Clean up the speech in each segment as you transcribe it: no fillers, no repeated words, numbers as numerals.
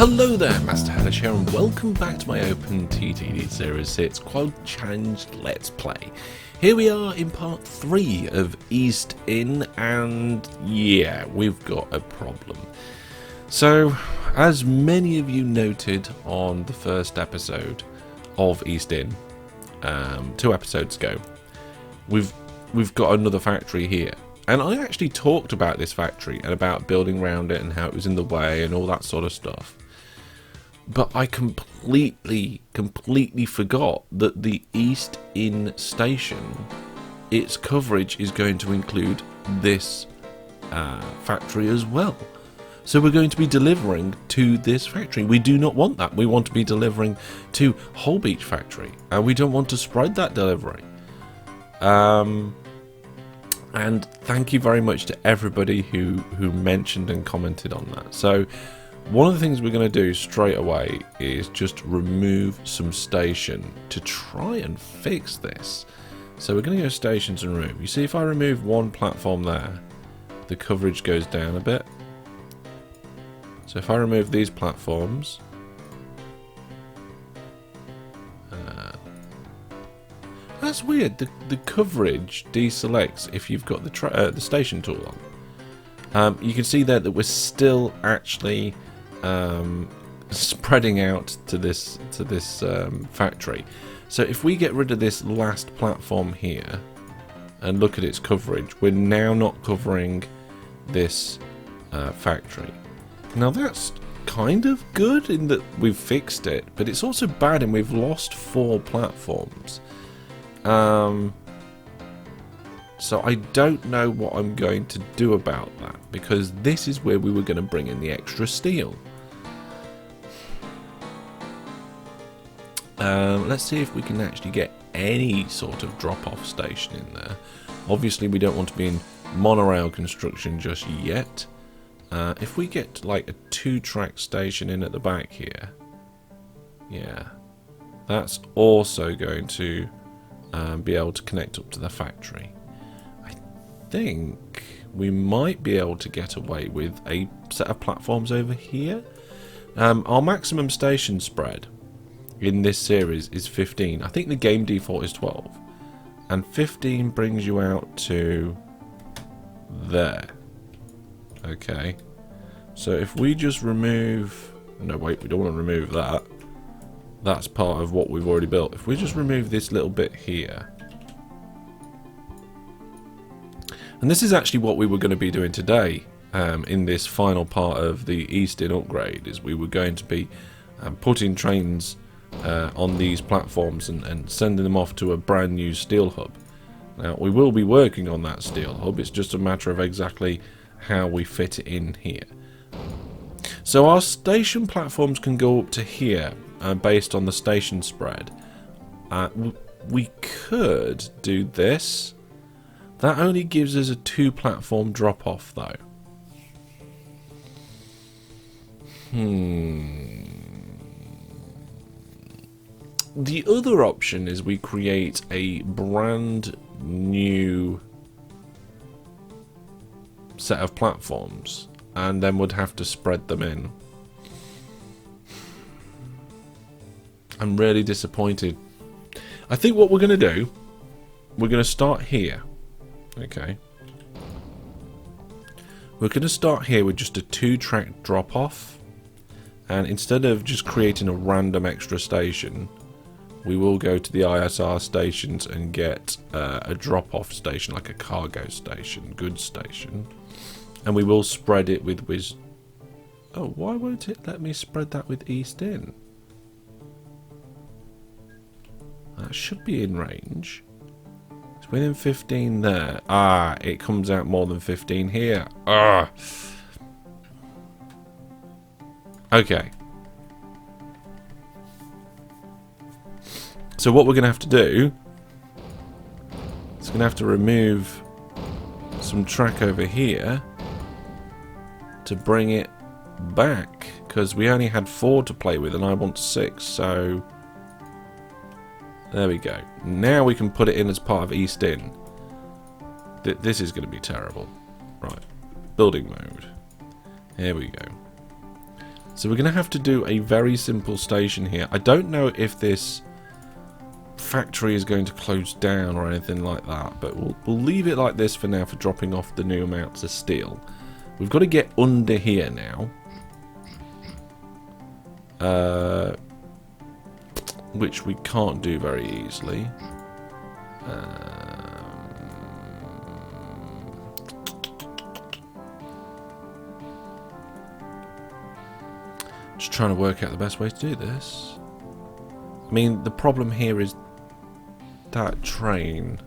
Hello there, Master Hellish here, and welcome back to my OpenTTD Series 6 Quad Challange Let's Play. Here we are in part 3 of Easton, and yeah, we've got a problem. So, as many of you noted on the first episode of Easton, 2 episodes ago, we've got another factory here. And I actually talked about this factory and about building around it and how it was in the way and all that sort of stuff. But I completely forgot that the East Inn station, its coverage is going to include this factory as well. So we're going to be delivering to this factory. We do not want that. We want to be delivering to Holbeach factory, and we don't want to spread that delivery. And thank you very much to everybody who mentioned and commented on that. So one of the things we're going to do straight away is just remove some station to try and fix this. So we're going to go stations and remove. You see, if I remove one platform there, the coverage goes down a bit. So if I remove these platforms, that's weird. The coverage deselects if you've got the station tool on. You can see there that we're still actually spreading out to this factory. So if we get rid of this last platform here and look at its coverage, we're now not covering this factory. Now that's kind of good in that we've fixed it, but it's also bad in we've lost 4 platforms. So I don't know what I'm going to do about that, because this is where we were going to bring in the extra steel. Let's see if we can actually get any sort of drop-off station in there. Obviously we don't want to be in monorail construction just yet. If we get like a 2-track station in at the back here, yeah, that's also going to be able to connect up to the factory. I think we might be able to get away with a set of platforms over here. Our maximum station spread in this series is 15. I think the game default is 12, and 15 brings you out to there. Okay, so if we just remove, no wait, we don't want to remove that. That's part of what we've already built. If we just remove this little bit here, and this is actually what we were going to be doing today in this final part of the Easton upgrade, is we were going to be putting trains on these platforms and sending them off to a brand new steel hub. Now we will be working on that steel hub, it's just a matter of exactly how we fit it in here. So our station platforms can go up to here based on the station spread. We could do this. That only gives us a 2-platform drop off though. The other option is we create a brand new set of platforms and then would have to spread them in. I'm really disappointed. I think what we're going to do, we're going to start here. Okay. We're going to start here with just a 2-track drop off, and instead of just creating a random extra station, we will go to the ISR stations and get a drop off station, like a cargo station, goods station, and we will spread it with Oh, why won't it let me spread that with Easton? That should be in range. It's within 15 there. Ah, it comes out more than 15 here. Ah. Okay. So what we're going to have to do is going to have to remove some track over here to bring it back, because we only had 4 to play with and I want 6, so there we go. Now we can put it in as part of Easton. This is going to be terrible. Right, building mode. Here we go. So we're going to have to do a very simple station here. I don't know if this factory is going to close down or anything like that, but we'll leave it like this for now for dropping off the new amounts of steel. We've got to get under here now. Which we can't do very easily. Just trying to work out the best way to do this. I mean, the problem here is that train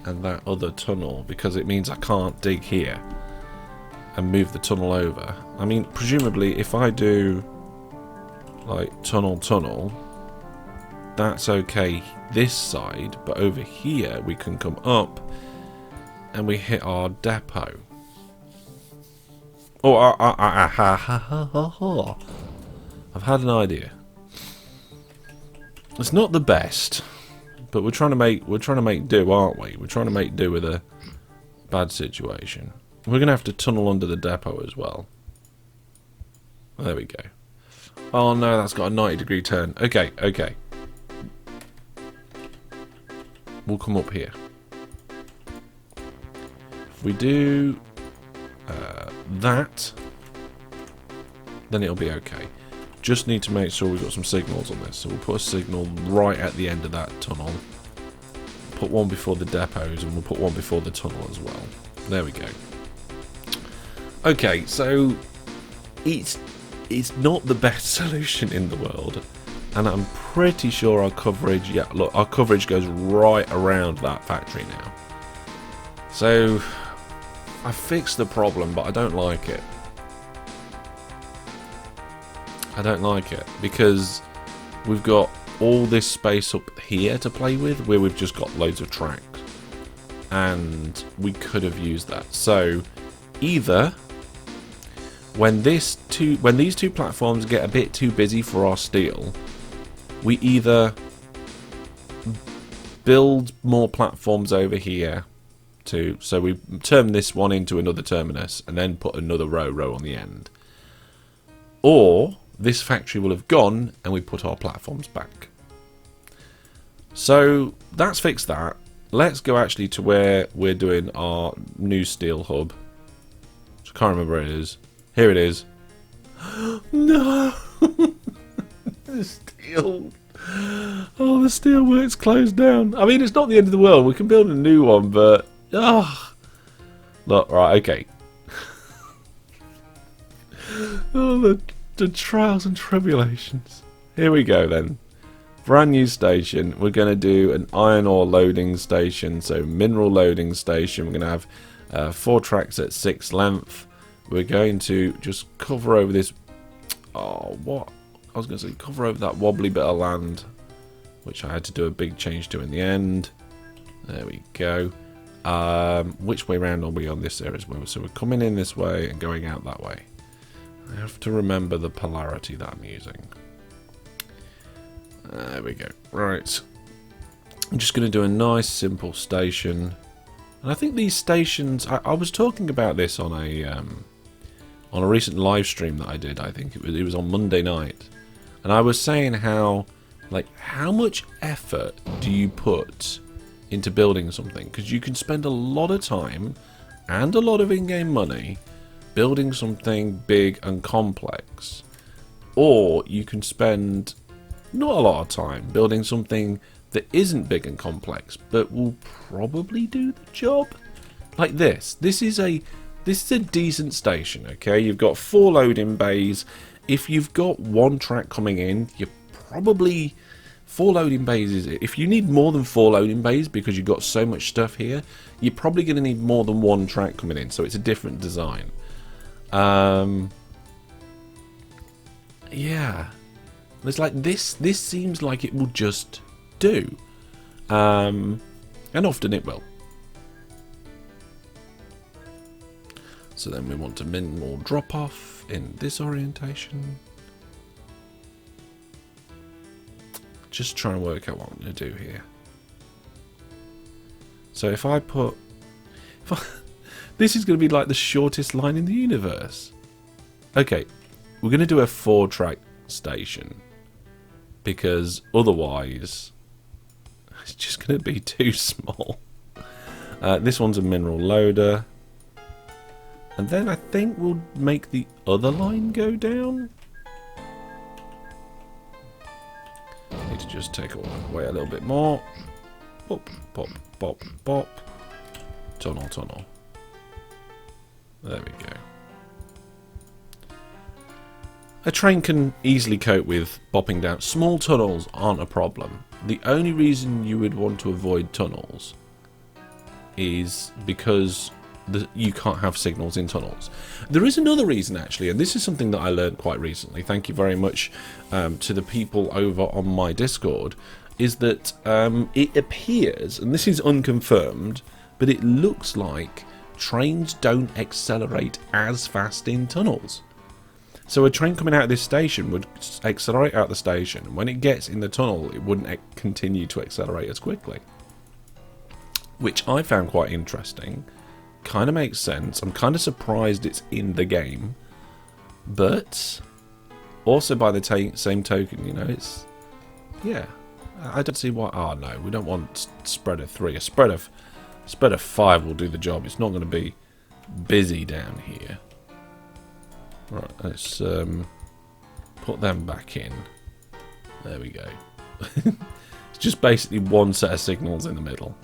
and that other tunnel, because it means I can't dig here and move the tunnel over. I mean, presumably if I do like tunnel, that's okay this side, but over here we can come up and we hit our depot. Oh, I've had an idea. It's not the best, but we're trying to make do, aren't we? We're trying to make do with a bad situation. We're gonna have to tunnel under the depot as well. There we go. Oh no, that's got a 90-degree turn. Okay, okay. We'll come up here. If we do that, then it'll be okay. Just need to make sure we've got some signals on this. So we'll put a signal right at the end of that tunnel. Put one before the depots, and we'll put one before the tunnel as well. There we go. Okay, so it's not the best solution in the world, and I'm pretty sure our coverage, yeah, look, our coverage goes right around that factory now. So I fixed the problem, but I don't like it. I don't like it because we've got all this space up here to play with where we've just got loads of tracks, and we could have used that. So either when these two platforms get a bit too busy for our steel, we either build more platforms over here so we turn this one into another terminus and then put another row on the end, or this factory will have gone and we put our platforms back. So that's fixed that. Let's go actually to where we're doing our new steel hub. I can't remember where it is. Here it is. No! The steel. Oh, the steel works closed down. I mean, it's not the end of the world. We can build a new one, but look, right, okay. Oh, the trials and tribulations. Here we go then. Brand new station. We're going to do an iron ore loading station, so mineral loading station. We're going to have 4 tracks at 6 length. We're going to just cover over this. Oh, what? I was going to say cover over that wobbly bit of land, which I had to do a big change to in the end. There we go. Which way round are we on this area? So we're coming in this way and going out that way. I have to remember the polarity that I'm using. There we go. Right. I'm just going to do a nice simple station. And I think these stations, I was talking about this on a recent live stream that I did. I think it was on Monday night. And I was saying how much effort do you put into building something? Because you can spend a lot of time and a lot of in-game money building something big and complex, or you can spend not a lot of time building something that isn't big and complex but will probably do the job. Like this. This is a decent station, okay? You've got 4 loading bays. If you've got 1 track coming in, you're probably 4 loading bays is it. If you need more than 4 loading bays because you've got so much stuff here, you're probably going to need more than 1 track coming in, so it's a different design. Yeah, it's like this seems like it will just do, and often it will. So then we want to minimal drop off in this orientation. Just try and work out what I'm going to do here. So if I this is going to be like the shortest line in the universe. Okay, we're going to do a 4-track station, because otherwise it's just going to be too small. This one's a mineral loader, and then I think we'll make the other line go down. Need to just take away a little bit more. Pop, pop, pop, pop. Tunnel, tunnel. There we go. A train can easily cope with bopping down. Small tunnels aren't a problem. The only reason you would want to avoid tunnels is because you can't have signals in tunnels. There is another reason, actually, and this is something that I learned quite recently. Thank you very much to the people over on my Discord. Is that it appears, and this is unconfirmed, but it looks like trains don't accelerate as fast in tunnels. So a train coming out of this station would accelerate out the station, and when it gets in the tunnel, it wouldn't continue to accelerate as quickly. Which I found quite interesting. Kind of makes sense. I'm kind of surprised it's in the game. But also by the same token, you know, it's... Yeah. I don't see why... Oh, no. We don't want spread of 3. A spread of 5 will do the job. It's not going to be busy down here. Right, let's put them back in. There we go. It's just basically one set of signals in the middle.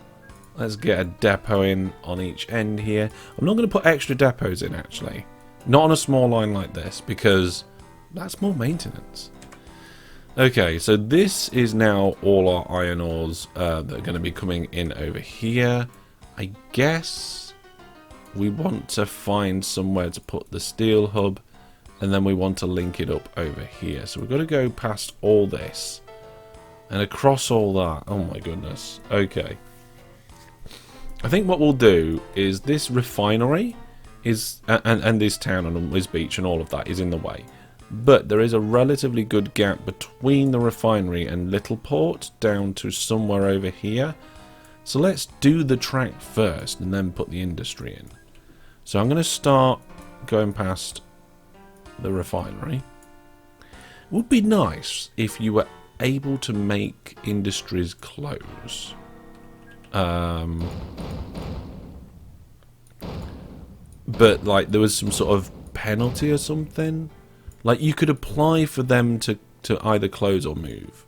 Let's get a depot in on each end here. I'm not going to put extra depots in, actually. Not on a small line like this, because that's more maintenance. Okay, so this is now all our iron ores that are going to be coming in over here. I guess we want to find somewhere to put the steel hub, and then we want to link it up over here. So we've got to go past all this and across all that. Oh my goodness. Okay. I think what we'll do is this refinery is and this town and this beach and all of that is in the way. But there is a relatively good gap between the refinery and Little Port down to somewhere over here. So let's do the track first and then put the industry in. So I'm going to start going past the refinery. It would be nice if you were able to make industries close. But like there was some sort of penalty or something. Like you could apply for them to either close or move.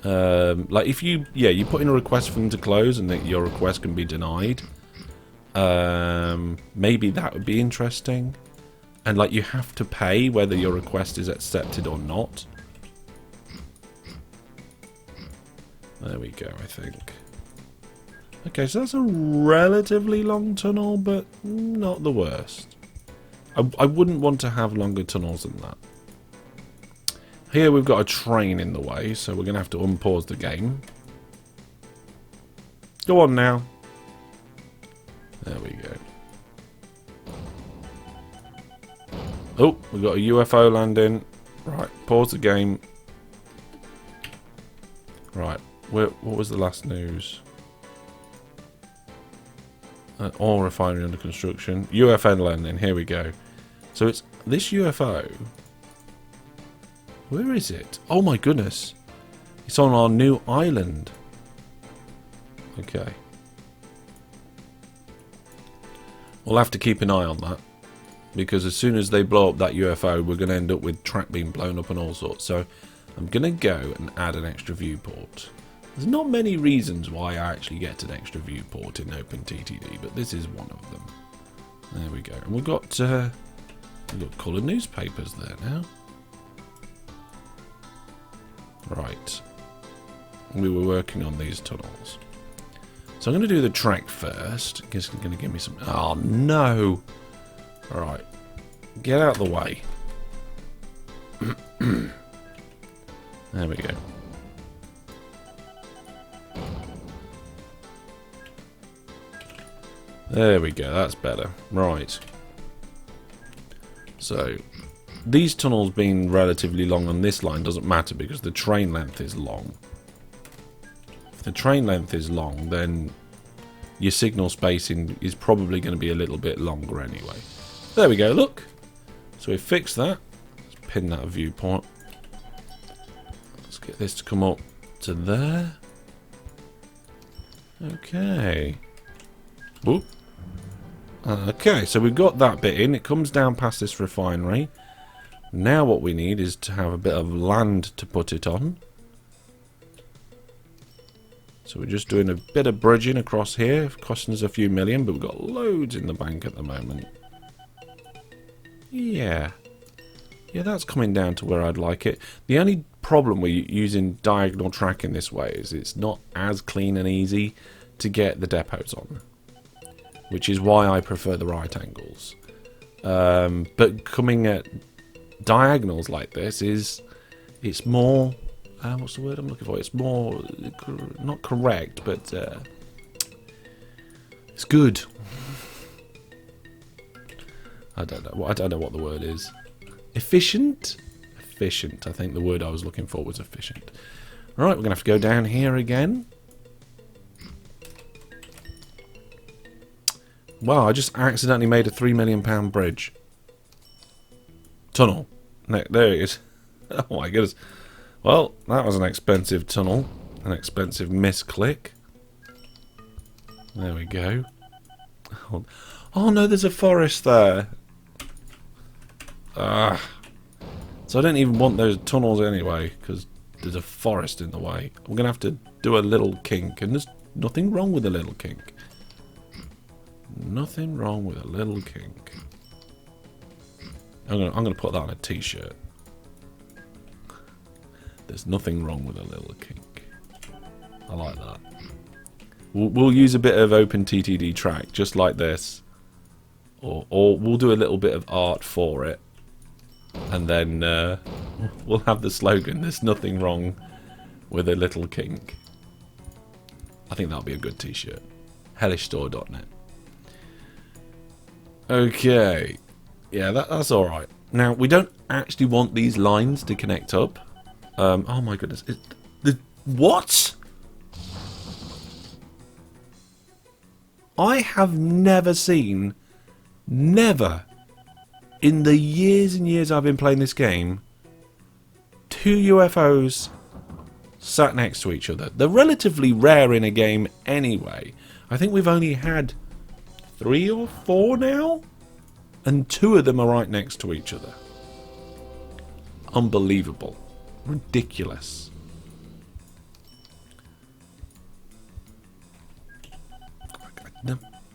Like if you put in a request for them to close and that your request can be denied. Maybe that would be interesting. And like you have to pay whether your request is accepted or not. There we go, I think. Okay, so that's a relatively long tunnel, but not the worst. I wouldn't want to have longer tunnels than that. Here we've got a train in the way, so we're going to have to unpause the game. Go on now. There we go. Oh, we've got a UFO landing. Right, pause the game. Right, what was the last news? Oil refinery under construction. UFO landing, here we go. So it's this UFO. Where is it? Oh my goodness. It's on our new island. Okay. We'll have to keep an eye on that. Because as soon as they blow up that UFO, we're going to end up with track being blown up and all sorts. So I'm going to go and add an extra viewport. There's not many reasons why I actually get an extra viewport in OpenTTD, but this is one of them. There we go. And we've got coloured newspapers there now. Right. We were working on these tunnels. So I'm going to do the track first. I guess it's going to give me some... Oh, no! Alright. Get out of the way. There we go. There we go, that's better. Right. So, these tunnels being relatively long on this line doesn't matter because the train length is long. If the train length is long, then your signal spacing is probably going to be a little bit longer anyway. There we go, look. So we fixed that. pin that viewport. Let's get this to come up to there. Okay. Whoop. Okay, so we've got that bit in. It comes down past this refinery. Now what we need is to have a bit of land to put it on. So we're just doing a bit of bridging across here, costing us a few million, but we've got loads in the bank at the moment. Yeah. Yeah, that's coming down to where I'd like it. The only problem with using diagonal tracking this way is it's not as clean and easy to get the depots on, which is why I prefer the right angles. But coming at diagonals like this it's more... what's the word I'm looking for? It's more... not correct, but... it's good. I don't know what the word is. Efficient? Efficient. I think the word I was looking for was efficient. Alright, we're going to have to go down here again. Wow, I just accidentally made a £3 million bridge. Tunnel. There it is. Oh my goodness. Well, that was an expensive tunnel. An expensive misclick. There we go. Oh no, there's a forest there. So I don't even want those tunnels anyway, because there's a forest in the way. We're going to have to do a little kink, and there's nothing wrong with a little kink. Nothing wrong with a little kink. I'm gonna put that on a t-shirt. There's nothing wrong with a little kink. I like that. We'll use a bit of OpenTTD track, just like this. Or we'll do a little bit of art for it. And then we'll have the slogan, there's nothing wrong with a little kink. I think that'll be a good t-shirt. hellishstore.net. Okay. Yeah, that's alright. Now, we don't actually want these lines to connect up. Oh my goodness. What? I have never seen, never, in the years and years I've been playing this game, two UFOs sat next to each other. They're relatively rare in a game anyway. I think we've only had 3 or 4 now, and 2 of them are right next to each other. Unbelievable. Ridiculous.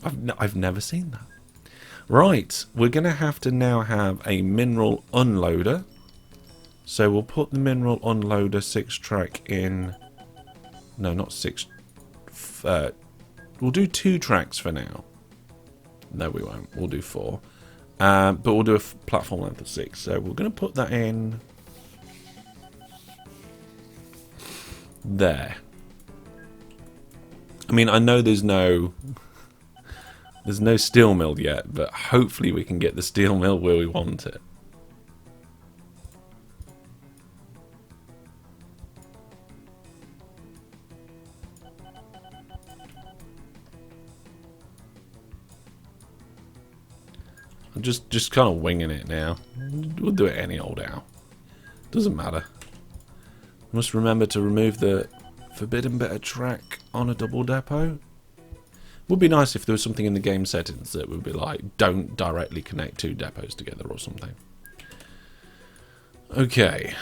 I've never seen that. Right, we're going to have to now have a mineral unloader. So we'll put the mineral unloader 6-track in... No, not 6... we'll do 2 tracks for now. No, we won't. We'll do 4. But we'll do a platform length of 6. So we're going to put that in... there. I mean, I know there's no steel mill yet, but hopefully we can get the steel mill where we want it. I'm just kind of winging it now. We'll do it any old how. Doesn't matter. Must remember to remove the forbidden bit of track on a double depot. Would be nice if there was something in the game settings that would be like, don't directly connect 2 depots together or something. Okay.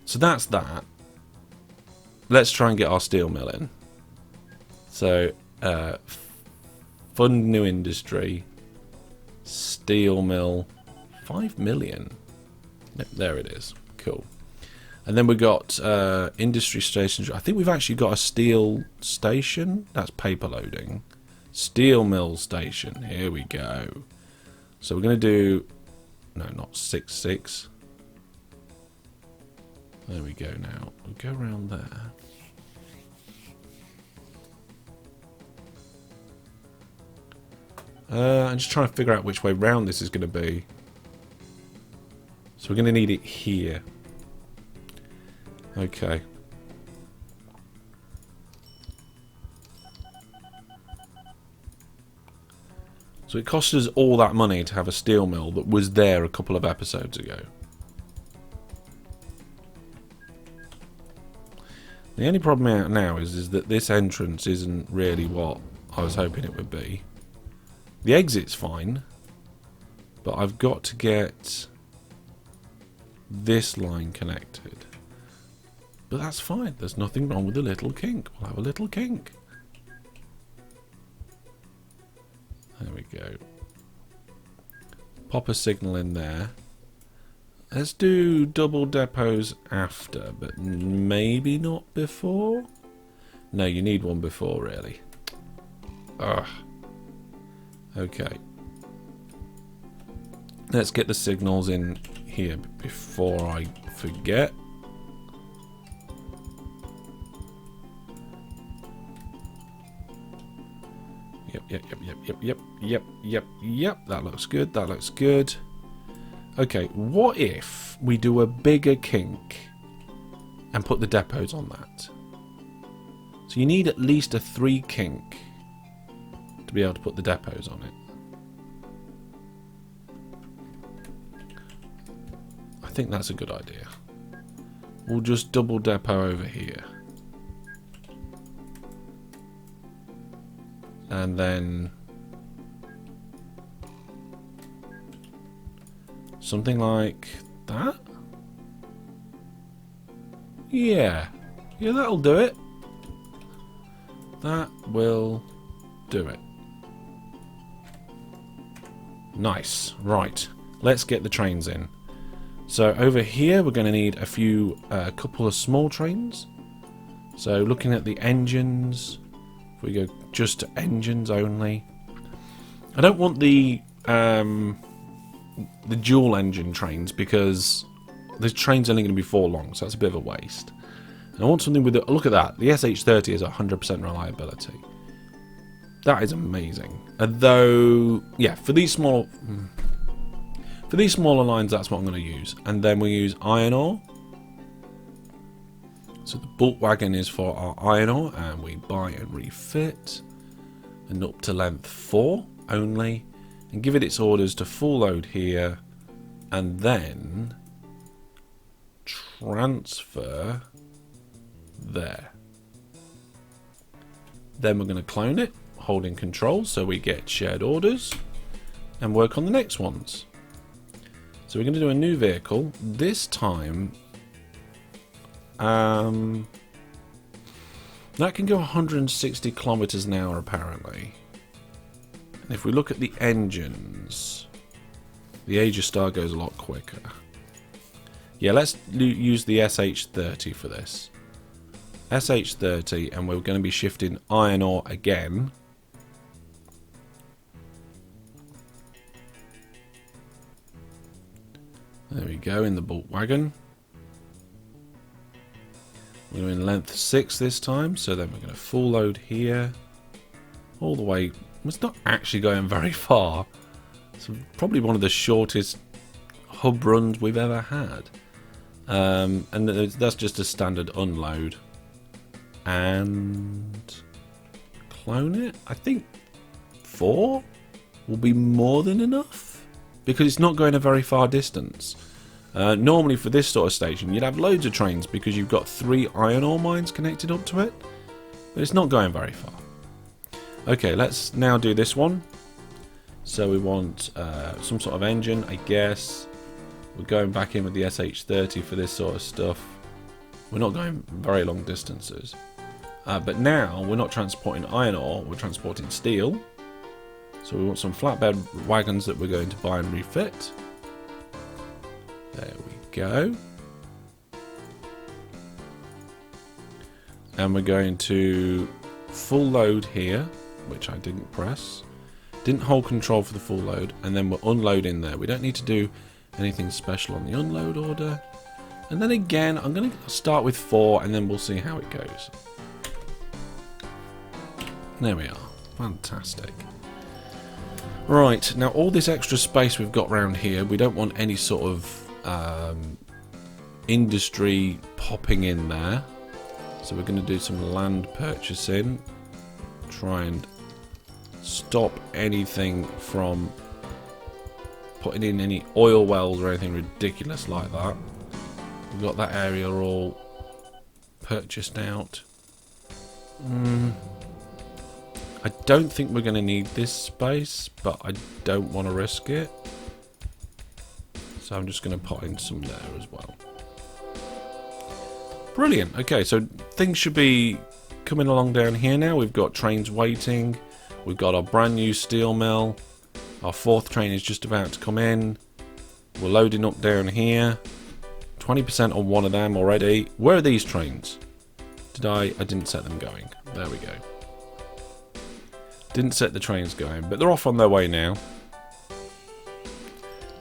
So that's that. Let's try and get our steel mill in. So, fund new industry. Steel mill. 5 million. There it is. Cool. And then we've got industry stations. I think we've actually got a steel station. That's paper loading. Steel mill station. Here we go. So we're going to do... No, not 6. There we go now. We'll go around there. I'm just trying to figure out which way round this is going to be. So we're going to need it here. Okay. So it cost us all that money to have a steel mill that was there a couple of episodes ago. The only problem out now is that this entrance isn't really what I was hoping it would be. The exit's fine, but I've got to get this line connected. But that's fine. There's nothing wrong with a little kink. We'll have a little kink. There we go. Pop a signal in there. Let's do double depots after, but maybe not before? No, you need one before, really. Ugh. Okay. Let's get the signals in here before I forget. Yep. That looks good. That looks good. Okay, what if we do a bigger kink and put the depots on that? So you need at least a 3 kink to be able to put the depots on it. I think that's a good idea. We'll just double depot over here. And then something like that? Yeah, that'll do it. That will do it. Nice. Right, let's get the trains in. So over here we're going to need a couple of small trains. So looking at the engines, if we go just to engines only. I don't want the dual engine trains because the train's only going to be 4 long, so that's a bit of a waste. And I want something with look at that. The SH30 is 100% reliability. That is amazing. Although, yeah, for these smaller lines, that's what I'm going to use. And then we use iron ore. So the bulk wagon is for our iron ore, and we buy and refit, and up to length 4 only, and give it its orders to full load here, and then transfer there. Then we're going to clone it, holding control so we get shared orders, and work on the next ones. So we're going to do a new vehicle. This time that can go 160 kilometers an hour apparently. And if we look at the engines, the Aegistar goes a lot quicker. Yeah, let's use the SH30 for this. SH30, and we're going to be shifting iron ore again. There we go, in the bulk wagon. We're in length 6 this time, so then we're going to full load here. All the way. It's not actually going very far. It's probably one of the shortest hub runs we've ever had. And that's just a standard unload. And clone it. I think 4 will be more than enough, because it's not going a very far distance. Normally for this sort of station you'd have loads of trains because you've got 3 iron ore mines connected up to it, but it's not going very far. Okay, let's now do this one. So we want some sort of engine, I guess. We're going back in with the SH30 for this sort of stuff. We're not going very long distances. But now we're not transporting iron ore, we're transporting steel. So we want some flatbed wagons that we're going to buy and refit. There we go. And we're going to full load here, which I didn't press. Didn't hold control for the full load, and then we're unloading there. We don't need to do anything special on the unload order. And then again, I'm going to start with 4, and then we'll see how it goes. There we are. Fantastic. Right, now all this extra space we've got around here, we don't want any sort of industry popping in there. So we're going to do some land purchasing. Try and stop anything from putting in any oil wells or anything ridiculous like that. We've got that area all purchased out. I don't think we're going to need this space, but I don't want to risk it. So I'm just going to put in some there as well. Brilliant. Okay, so things should be coming along down here now. We've got trains waiting. We've got our brand new steel mill. Our fourth train is just about to come in. We're loading up down here. 20% on one of them already. Where are these trains? I didn't set them going. There we go. Didn't set the trains going, but they're off on their way now.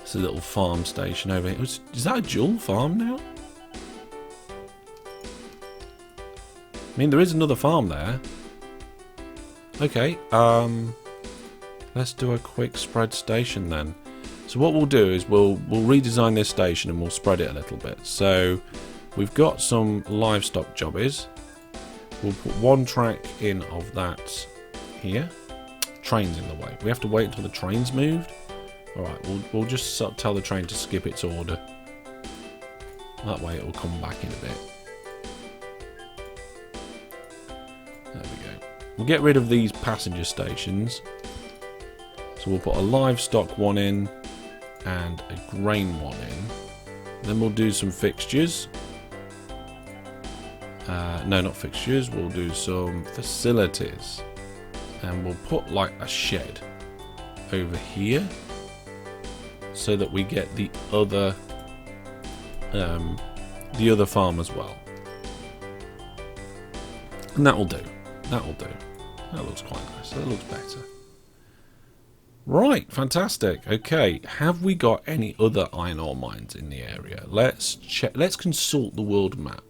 It's a little farm station over here. Is that a dual farm now? I mean, there is another farm there. Okay, let's do a quick spread station then. So what we'll do is we'll redesign this station and we'll spread it a little bit. So we've got some livestock jobbies. We'll put one track in of that here. Train's in the way. We have to wait until the train's moved. Alright, we'll just sort of tell the train to skip its order. That way it will come back in a bit. There we go. We'll get rid of these passenger stations. So we'll put a livestock one in and a grain one in. Then we'll do some fixtures. No, not fixtures. We'll do some facilities. And we'll put like a shed over here so that we get the other farm as well. And that will do. That will do. That looks quite nice. That looks better. Right, fantastic. Okay, have we got any other iron ore mines in the area? Let's check. Let's consult the world map.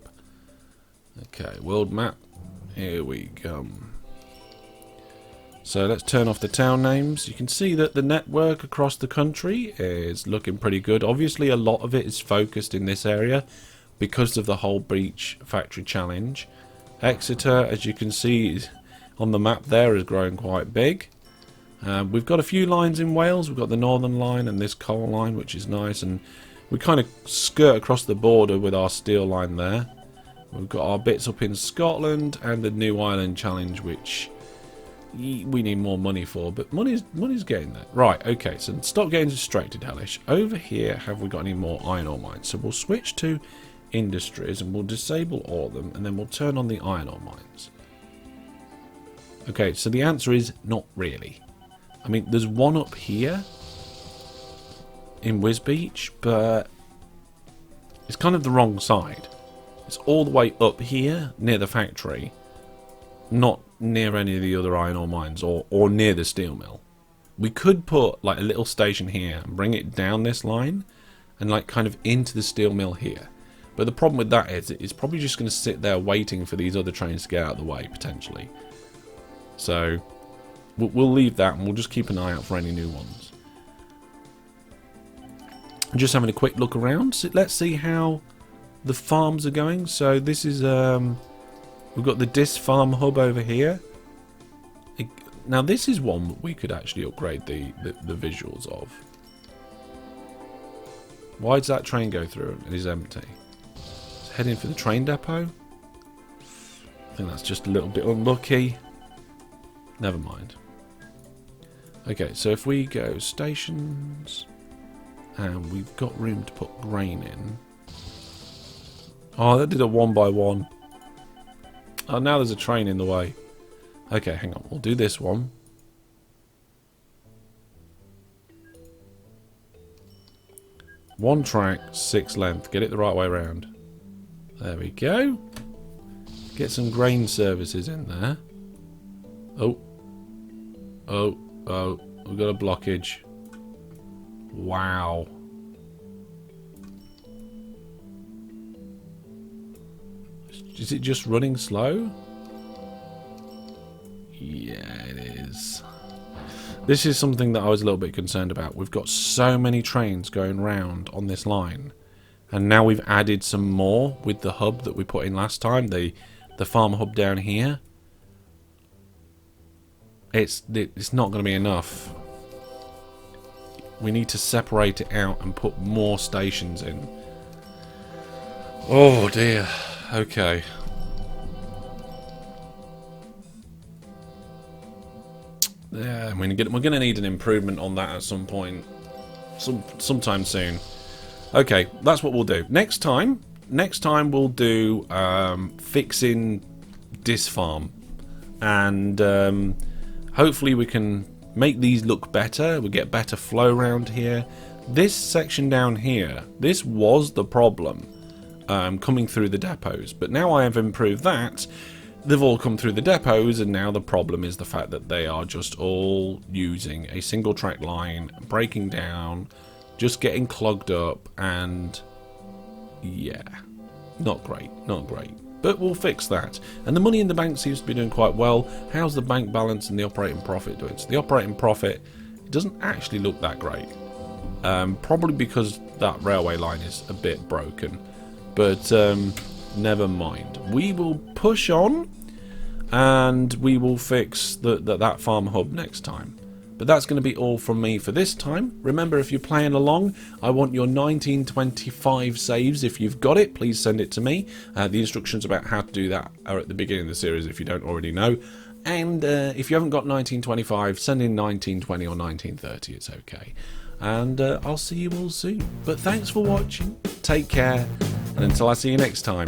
Okay, world map. Here we come. So let's turn off the town names. You can see that the network across the country is looking pretty good. Obviously, a lot of it is focused in this area because of the whole breach factory challenge. Exeter, as you can see on the map there, is growing quite big. We've got a few lines in Wales. We've got the Northern Line and this coal line, which is nice. And we kind of skirt across the border with our steel line there. We've got our bits up in Scotland and the New Ireland Challenge, which we need more money for. But money's getting there. Right, okay, so stop getting distracted, Hellish. Over here, have we got any more iron ore mines? So we'll switch to Industries and we'll disable all of them. And then we'll turn on the iron ore mines. Okay, so the answer is not really. I mean, there's one up here in Wisbeach, but it's kind of the wrong side. It's all the way up here near the factory, not near any of the other iron ore mines or near the steel mill. We could put like a little station here and bring it down this line and like kind of into the steel mill here. But the problem with that is it's probably just going to sit there waiting for these other trains to get out of the way, potentially. So we'll leave that and we'll just keep an eye out for any new ones. Just having a quick look around. So let's see how the farms are going. So this is we've got the Dis Farm Hub over here. Now this is one that we could actually upgrade the visuals of. Why does that train go through and is empty? It's heading for the train depot. I think that's just a little bit unlucky. Never mind. Okay, so if we go stations, and we've got room to put grain in. Oh, that did a 1 by 1. Oh, now there's a train in the way. Okay, hang on. We'll do this one. One track, 6 length. Get it the right way around. There we go. Get some grain services in there. Oh. Oh, oh, we've got a blockage. Wow. Is it just running slow? Yeah, it is. This is something that I was a little bit concerned about. We've got so many trains going round on this line. And now we've added some more with the hub that we put in last time. The farm hub down here. It's not going to be enough. We need to separate it out and put more stations in. Oh dear. Okay. Yeah, I mean, we're going to need an improvement on that at some point, sometime soon. Okay, that's what we'll do. Next time we'll do fixing this farm, and hopefully we can make these look better. We get better flow around here. This section down here, this was the problem, coming through the depots, but now I have improved that. They've all come through the depots, and now the problem is the fact that they are just all using a single track line, breaking down, just getting clogged up, and yeah, not great, not great. But we'll fix that. And the money in the bank seems to be doing quite well. How's the bank balance and the operating profit doing? So the operating profit doesn't actually look that great. Probably because that railway line is a bit broken. But never mind. We will push on, and we will fix that farm hub next time. But that's going to be all from me for this time. Remember, if you're playing along, I want your 1925 saves. If you've got it, please send it to me. The instructions about how to do that are at the beginning of the series if you don't already know. And if you haven't got 1925, send in 1920 or 1930. It's okay. And I'll see you all soon. But thanks for watching. Take care. And until I see you next time,